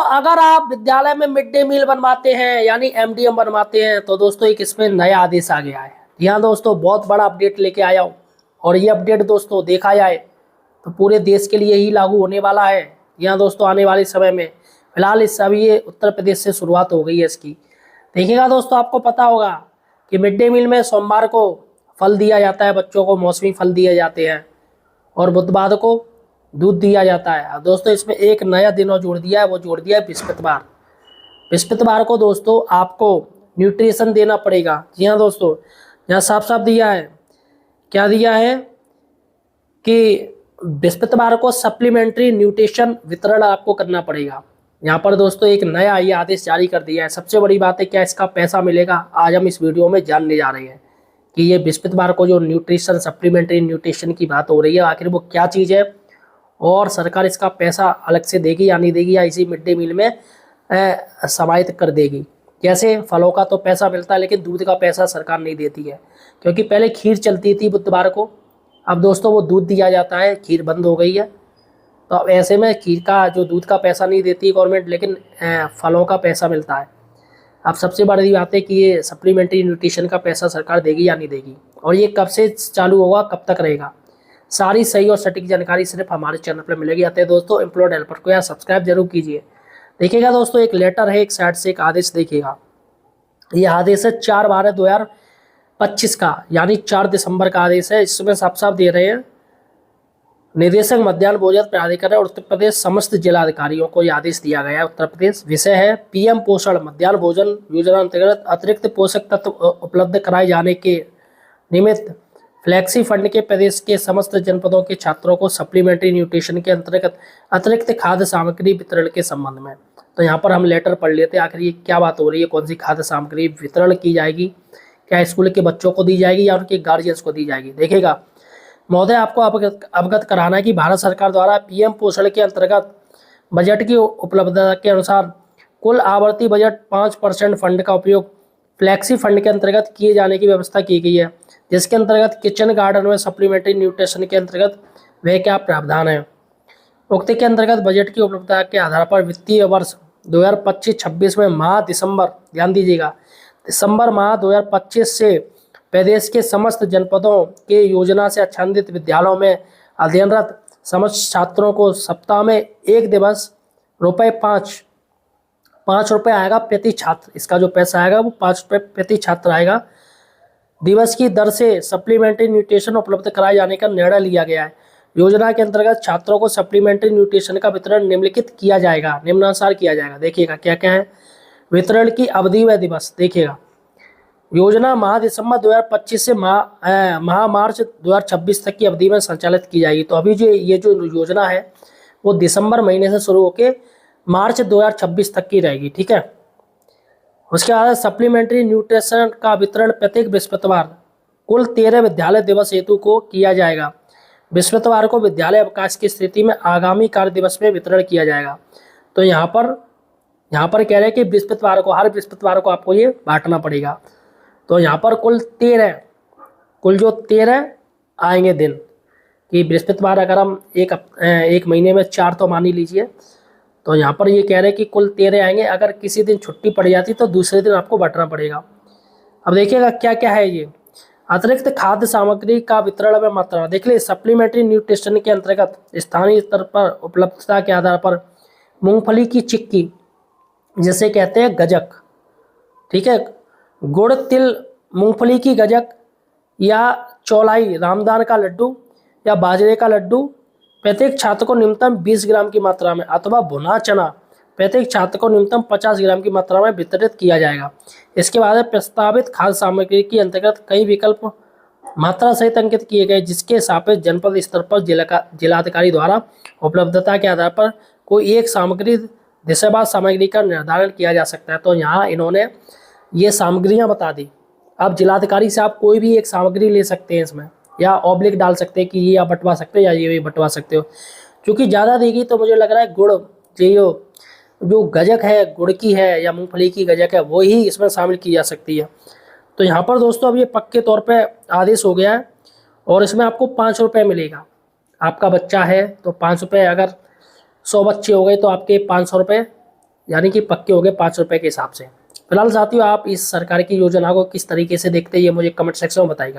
अगर आप विद्यालय में मिड डे मील बनवाते हैं यानी एमडीएम बनवाते हैं तो दोस्तों एक इसमें नया आदेश आ गया है। यहाँ दोस्तों बहुत बड़ा अपडेट लेके आया हूँ और ये अपडेट दोस्तों देखा जाए तो पूरे देश के लिए ही लागू होने वाला है। यहाँ दोस्तों आने वाले समय में फिलहाल इस अभी ये उत्तर प्रदेश से शुरुआत हो गई है इसकी। देखिएगा दोस्तों, आपको पता होगा कि मिड डे मील में सोमवार को फल दिया जाता है, बच्चों को मौसमी फल दिए जाते हैं और बुधवार को दूध दिया जाता है। अब दोस्तों इसमें एक नया दिन और जोड़ दिया है, वो जोड़ दिया है बृहस्पतिवार। बृहस्पतिवार को दोस्तों आपको न्यूट्रिशन देना पड़ेगा। जी हाँ दोस्तों, यहाँ साफ साफ दिया है, क्या दिया है कि बृहस्पतिवार को सप्लीमेंट्री न्यूट्रिशन वितरण आपको करना पड़ेगा। यहाँ पर दोस्तों एक नया ये आदेश जारी कर दिया है। सबसे बड़ी बात है, क्या इसका पैसा मिलेगा, आज हम इस वीडियो में जानने जा रहे हैं कि ये बृहस्पतिवार को जो न्यूट्रिशन सप्लीमेंट्री न्यूट्रिशन की बात हो रही है आखिर वो क्या चीज़ है और सरकार इसका पैसा अलग से देगी या नहीं देगी, या इसी मिड डे मील में समाहित कर देगी। जैसे फलों का तो पैसा मिलता है लेकिन दूध का पैसा सरकार नहीं देती है, क्योंकि पहले खीर चलती थी बुधवार को, अब दोस्तों वो दूध दिया जाता है, खीर बंद हो गई है। तो अब ऐसे में खीर का जो दूध का पैसा नहीं देती गवर्नमेंट, लेकिन फलों का पैसा मिलता है। अब सबसे बड़ी बात है कि ये सप्लीमेंट्री न्यूट्रिशन का पैसा सरकार देगी या नहीं देगी और ये कब से चालू होगा, कब तक रहेगा, सारी सही और सटीक जानकारी सिर्फ हमारे चैनल पर मिलेगी। आते हैं दोस्तों एम्प्लॉयड हेल्पर को यार सब्सक्राइब जरूर कीजिए। देखिएगा दोस्तों, एक लेटर है, एक साइड से एक आदेश देखिएगा। ये आदेश है 4/12/2025 का, यानी 4 दिसंबर का आदेश है। इसमें साफ साफ दे रहे हैं, निदेशक मध्याह्न भोजन प्राधिकरण और उत्तर प्रदेश समस्त जिलाधिकारियों को यह आदेश दिया गया है। उत्तर प्रदेश विषय है पीएम पोषण मध्याह्न भोजन योजना अंतर्गत अतिरिक्त पोषक तत्व उपलब्ध कराए जाने के निमित्त फ्लैक्सी फंड के प्रदेश के समस्त जनपदों के छात्रों को सप्लीमेंट्री न्यूट्रिशन के अंतर्गत अतिरिक्त खाद्य सामग्री वितरण के संबंध में। तो यहाँ पर हम लेटर पढ़ लेते हैं, आखिर ये क्या बात हो रही है, कौन सी खाद्य सामग्री वितरण की जाएगी, क्या स्कूल के बच्चों को दी जाएगी या उनके गार्जियंस को दी जाएगी। देखिएगा महोदय, आपको अवगत कराना है कि भारत सरकार द्वारा पीएम पोषण के अंतर्गत बजट की उपलब्धता के अनुसार कुल आवर्ती बजट 5% फंड का उपयोग फ्लैक्सी फंड के अंतर्गत किए जाने की व्यवस्था की गई है, जिसके अंतर्गत किचन गार्डन में सप्लीमेंट्री न्यूट्रिशन के अंतर्गत वह क्या प्रावधान है। उक्त के अंतर्गत बजट की उपलब्धता के आधार पर वित्तीय वर्ष 2025-26 में माह दिसंबर, ध्यान दीजिएगा, दिसंबर माह 2025 से प्रदेश के समस्त जनपदों के योजना से आच्छादित विद्यालयों में अध्ययनरत समस्त छात्रों को सप्ताह में एक दिवस ₹5 आएगा प्रति छात्र। इसका जो पैसा आएगा वो ₹5 प्रति छात्र आएगा। दिवस की दर से सप्लीमेंट्री न्यूट्रिशन उपलब्ध कराए जाने का निर्णय लिया गया है। योजना के अंतर्गत छात्रों को सप्लीमेंट्री न्यूट्रिशन का वितरण निम्नलिखित किया जाएगा, निम्नानुसार किया जाएगा। देखिएगा क्या क्या है, वितरण की अवधि व दिवस। देखिएगा, योजना माह दिसंबर 2025 से माह मार्च 2026 तक की अवधि में संचालित की जाएगी। तो अभी जो ये जो योजना है वो दिसंबर महीने से शुरू होकर मार्च 2026 तक की रहेगी, ठीक है। उसके बाद सप्लीमेंट्री न्यूट्रिशन का वितरण प्रत्येक बृहस्पतिवार कुल 13 विद्यालय दिवस हेतु को किया जाएगा। बृहस्पतिवार को विद्यालय अवकाश की स्थिति में आगामी कार्य दिवस में वितरण किया जाएगा। तो यहाँ पर कह रहे हैं कि बृहस्पतिवार को, हर बृहस्पतिवार को आपको ये बांटना पड़ेगा। तो यहाँ पर कुल 13 आएंगे दिन, कि बृहस्पतिवार अगर हम एक महीने में 4 तो मान ही लीजिए, तो यहाँ पर ये कह रहे हैं कि कुल 13 आएंगे। अगर किसी दिन छुट्टी पड़ जाती तो दूसरे दिन आपको बांटना पड़ेगा। अब देखिएगा क्या क्या है ये, अतिरिक्त खाद्य सामग्री का वितरण में मात्रा। देख लीजिए, सप्लीमेंट्री न्यूट्रिशन के अंतर्गत स्थानीय स्तर पर उपलब्धता के आधार पर मूंगफली की चिक्की, जिसे कहते हैं गजक, ठीक है, गुड़ तिल मूंगफली की गजक या चौलाई रामदान का लड्डू या बाजरे का लड्डू प्रत्येक छात्र को न्यूनतम 20 ग्राम की मात्रा में, अथवा भुना चना प्रत्येक छात्र को न्यूनतम 50 ग्राम की मात्रा में वितरित किया जाएगा। इसके बाद प्रस्तावित खाद्य सामग्री के अंतर्गत कई विकल्प मात्रा सहित अंकित किए गए, जिसके सापेक्ष जनपद स्तर पर जिलाधिकारी द्वारा उपलब्धता के आधार पर कोई एक सामग्री दिशावार सामग्री का निर्धारण किया जा सकता है। तो यहाँ इन्होंने ये सामग्रियाँ बता दी। अब जिलाधिकारी से आप कोई भी एक सामग्री ले सकते हैं इसमें, या ऑब्लिक डाल सकते हैं कि ये आप बंटवा सकते हो या ये भी बंटवा सकते हो। क्योंकि ज़्यादा देगी तो मुझे लग रहा है गुड़, जो गजक है गुड़ की है या मूंगफली की गजक है, वो ही इसमें शामिल की जा सकती है। तो यहाँ पर दोस्तों अब ये पक्के तौर पे आदेश हो गया है और इसमें आपको ₹5 मिलेगा। आपका बच्चा है तो ₹5, अगर 100 बच्चे हो गए तो आपके ₹500 यानी कि पक्के हो गए 5 रुपये के हिसाब से। फिलहाल साथियों आप इस सरकार की योजना को किस तरीके से देखते हैं ये मुझे कमेंट सेक्शन में बताइएगा।